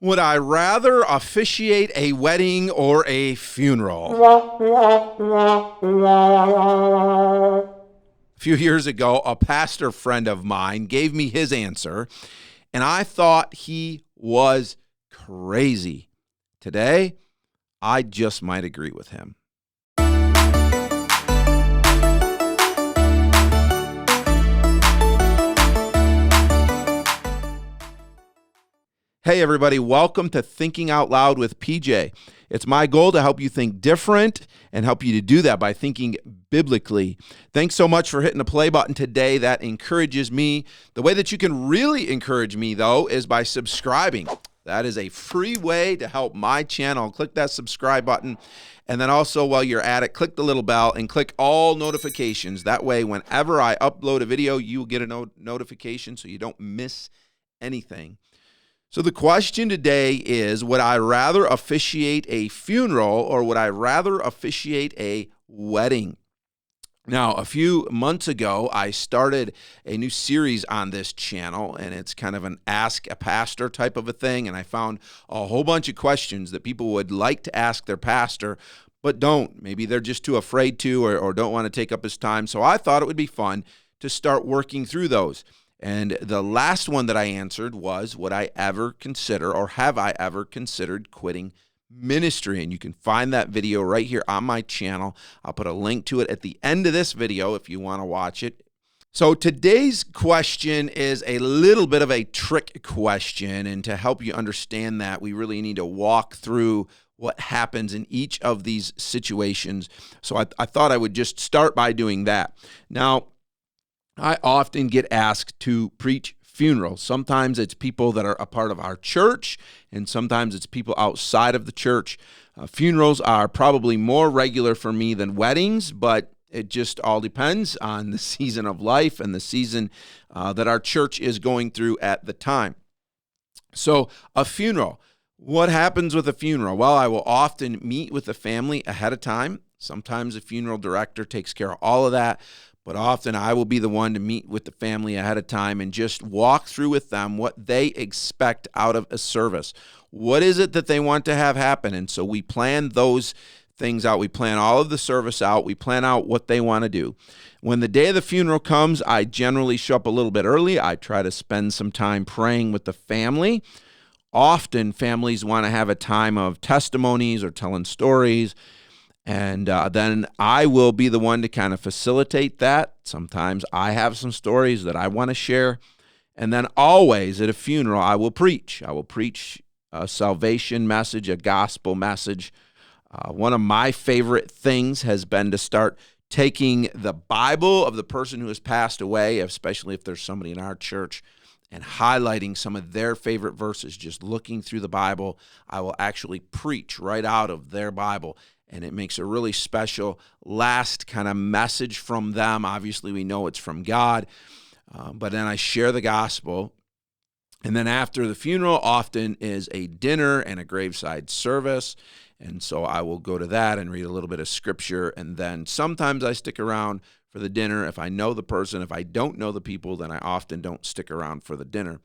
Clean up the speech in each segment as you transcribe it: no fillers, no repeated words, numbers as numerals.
Would I rather officiate a wedding or a funeral? A few years ago, a pastor friend of mine gave me his answer, and I thought he was crazy. Today, I just might agree with him. Hey everybody, welcome to Thinking Out Loud with PJ. It's my goal to help you think different and help you to do that by thinking biblically. Thanks so much for hitting the play button today. That encourages me. The way that you can really encourage me, though, is by subscribing. That is a free way to help my channel. Click that subscribe button. And then also, while you're at it, click the little bell and click all notifications. That way, whenever I upload a video, you will get a notification so you don't miss anything. So the question today is, would I rather officiate a funeral or would I rather officiate a wedding? Now, a few months ago, I started a new series on this channel, and it's kind of an Ask a Pastor type of a thing, and I found a whole bunch of questions that people would like to ask their pastor, but don't. Maybe they're just too afraid to or don't want to take up his time, so I thought it would be fun to start working through those. And the last one that I answered was, would I ever consider or have I ever considered quitting ministry? And you can find that video right here on my channel. I'll put a link to it at the end of this video if you want to watch it. So today's question is a little bit of a trick question. And to help you understand that, we really need to walk through what happens in each of these situations. So I thought I would just start by doing that. Now, I often get asked to preach funerals. Sometimes it's people that are a part of our church, and sometimes it's people outside of the church. Funerals are probably more regular for me than weddings, but it just all depends on the season of life and the season that our church is going through at the time. So a funeral. What happens with a funeral? Well, I will often meet with the family ahead of time. Sometimes a funeral director takes care of all of that. But often I will be the one to meet with the family ahead of time and just walk through with them what they expect out of a service. What is it that they want to have happen? And so we plan those things out. We plan all of the service out. We plan out what they want to do. When the day of the funeral comes, I generally show up a little bit early. I try to spend some time praying with the family. Often families want to have a time of testimonies or telling stories. And then I will be the one to kind of facilitate that. Sometimes I have some stories that I want to share. And then always at a funeral, I will preach. I will preach a salvation message, a gospel message. One of my favorite things has been to start taking the Bible of the person who has passed away, especially if there's somebody in our church, and highlighting some of their favorite verses. Just looking through the Bible, I will actually preach right out of their Bible. And it makes a really special last kind of message from them. Obviously, we know it's from God, but then I share the gospel. And then after the funeral, often is a dinner and a graveside service. And so I will go to that and read a little bit of scripture. And then sometimes I stick around for the dinner. If I know the person, if I don't know the people, then I often don't stick around for the dinner.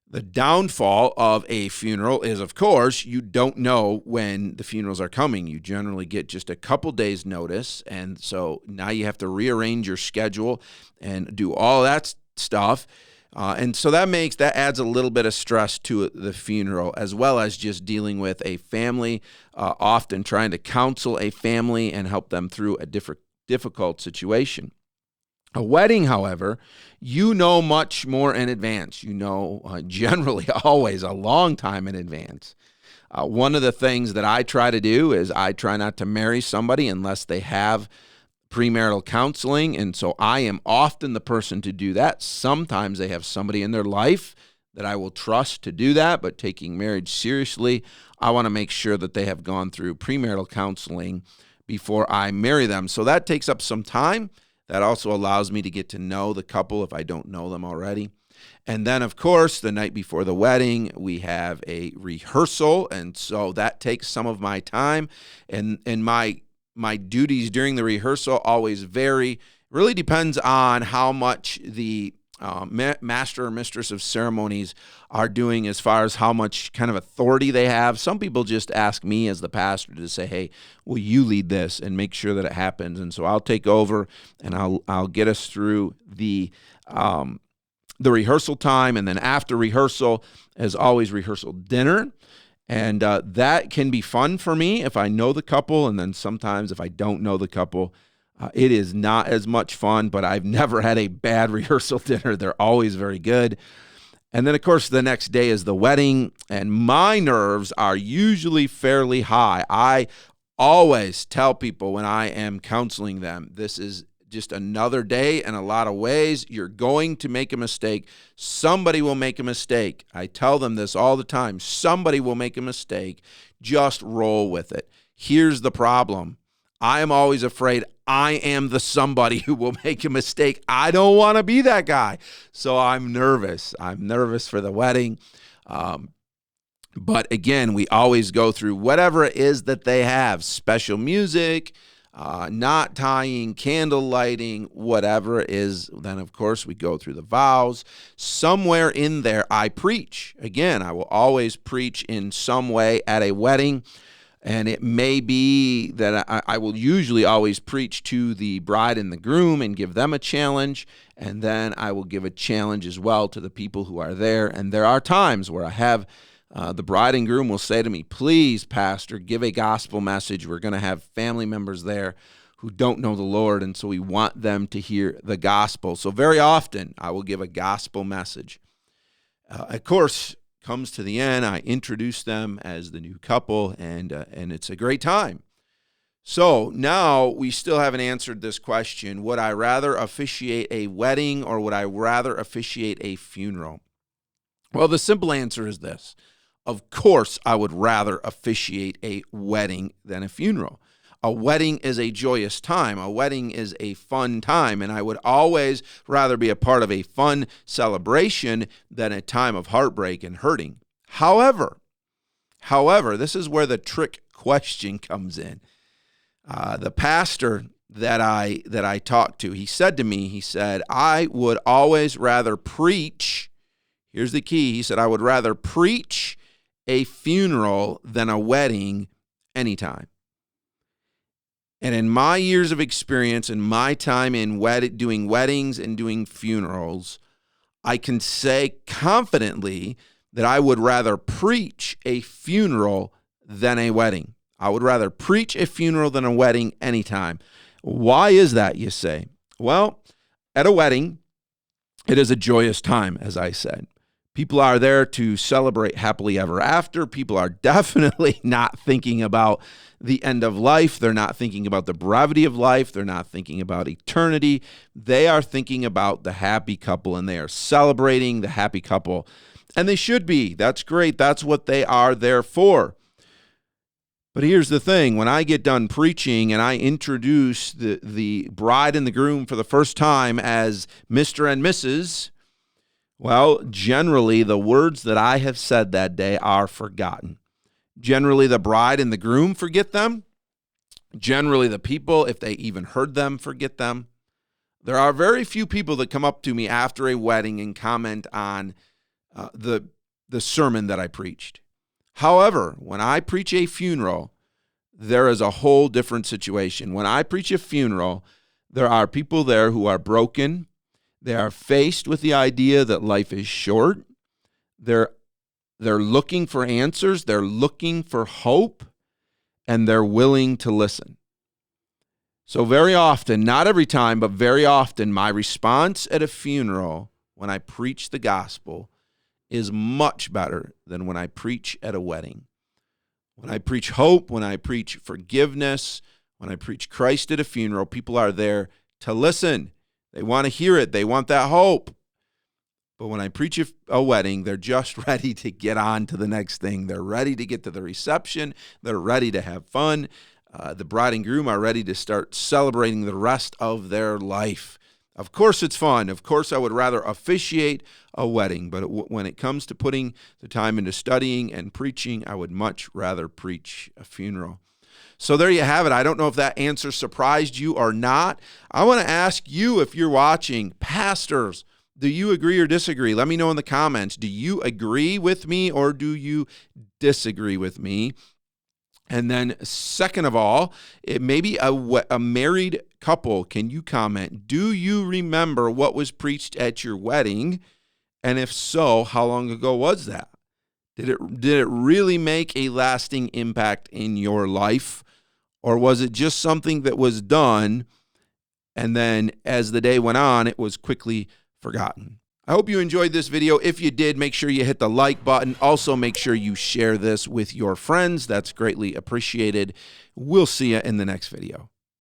The downfall of a funeral is, of course, you don't know when the funerals are coming. You generally get just a couple days' notice, and so now you have to rearrange your schedule and do all that stuff. And so that adds a little bit of stress to the funeral, as well as just dealing with a family, often trying to counsel a family and help them through a difficult situation. A wedding, however, you know much more in advance. You know generally always a long time in advance. One of the things that I try to do is I try not to marry somebody unless they have premarital counseling, and so I am often the person to do that. Sometimes they have somebody in their life that I will trust to do that, but taking marriage seriously, I want to make sure that they have gone through premarital counseling before I marry them. So that takes up some time. That also allows me to get to know the couple if I don't know them already. And then, of course, the night before the wedding, we have a rehearsal, and so that takes some of my time. And my duties during the rehearsal always vary. Really depends on how much the master or mistress of ceremonies are doing as far as how much kind of authority they have. Some people just ask me as the pastor to say, hey, will you lead this and make sure that it happens? And so I'll take over and I'll get us through the rehearsal time. And then after rehearsal, as always, rehearsal dinner. And that can be fun for me if I know the couple. And then sometimes if I don't know the couple, it is not as much fun, but I've never had a bad rehearsal dinner. They're always very good. And then, of course, the next day is the wedding, and my nerves are usually fairly high. I always tell people when I am counseling them, this is just another day in a lot of ways. You're going to make a mistake. Somebody will make a mistake. I tell them this all the time. Somebody will make a mistake. Just roll with it. Here's the problem. I am always afraid I am the somebody who will make a mistake. I don't want to be that guy. So I'm nervous. I'm nervous for the wedding. But again, we always go through whatever it is that they have, special music, knot tying, candle lighting, whatever it is. Then, of course, we go through the vows. Somewhere in there, I preach. Again, I will always preach in some way at a wedding. And it may be that I will usually always preach to the bride and the groom and give them a challenge. And then I will give a challenge as well to the people who are there. And there are times where I have the bride and groom will say to me, please, Pastor, give a gospel message. We're going to have family members there who don't know the Lord, and so we want them to hear the gospel. So very often I will give a gospel message. Of course, comes to the end, I introduce them as the new couple, and it's a great time. So now we still haven't answered this question. Would I rather officiate a wedding or would I rather officiate a funeral? Well, the simple answer is this. Of course, I would rather officiate a wedding than a funeral. A wedding is a joyous time. A wedding is a fun time, and I would always rather be a part of a fun celebration than a time of heartbreak and hurting. However, this is where the trick question comes in. The pastor that I talked to, he said to me, he said, I would always rather preach. Here's the key. He said, I would rather preach a funeral than a wedding anytime. And in my years of experience and my time in doing weddings and doing funerals, I can say confidently that I would rather preach a funeral than a wedding. I would rather preach a funeral than a wedding anytime. Why is that, you say? Well, at a wedding, it is a joyous time, as I said. People are there to celebrate happily ever after. People are definitely not thinking about the end of life. They're not thinking about the brevity of life. They're not thinking about eternity. They are thinking about the happy couple, and they are celebrating the happy couple. And they should be. That's great. That's what they are there for. But here's the thing. When I get done preaching and I introduce the bride and the groom for the first time as Mr. and Mrs., well, generally, the words that I have said that day are forgotten. Generally, the bride and the groom forget them. Generally, the people, if they even heard them, forget them. There are very few people that come up to me after a wedding and comment on the sermon that I preached. However, when I preach a funeral, there is a whole different situation. When I preach a funeral, there are people there who are broken. They are faced with the idea that life is short. They're looking for answers. They're looking for hope, and they're willing to listen. So very often, not every time, but very often, my response at a funeral when I preach the gospel is much better than when I preach at a wedding. When I preach hope, when I preach forgiveness, when I preach Christ at a funeral, people are there to listen. They want to hear it. They want that hope. But when I preach a wedding, they're just ready to get on to the next thing. They're ready to get to the reception. They're ready to have fun. The bride and groom are ready to start celebrating the rest of their life. Of course it's fun. Of course I would rather officiate a wedding. But when it comes to putting the time into studying and preaching, I would much rather preach a funeral. So there you have it. I don't know if that answer surprised you or not. I want to ask you, if you're watching, pastors, Do you agree or disagree? Let me know in the comments. Do you agree with me or do you disagree with me? And then second of all, it may be a married couple. Can you comment? Do you remember what was preached at your wedding? And if so, how long ago was that? Did it really make a lasting impact in your life? Or was it just something that was done and then as the day went on, it was quickly forgotten? I hope you enjoyed this video. If you did, make sure you hit the like button. Also, make sure you share this with your friends. That's greatly appreciated. We'll see you in the next video.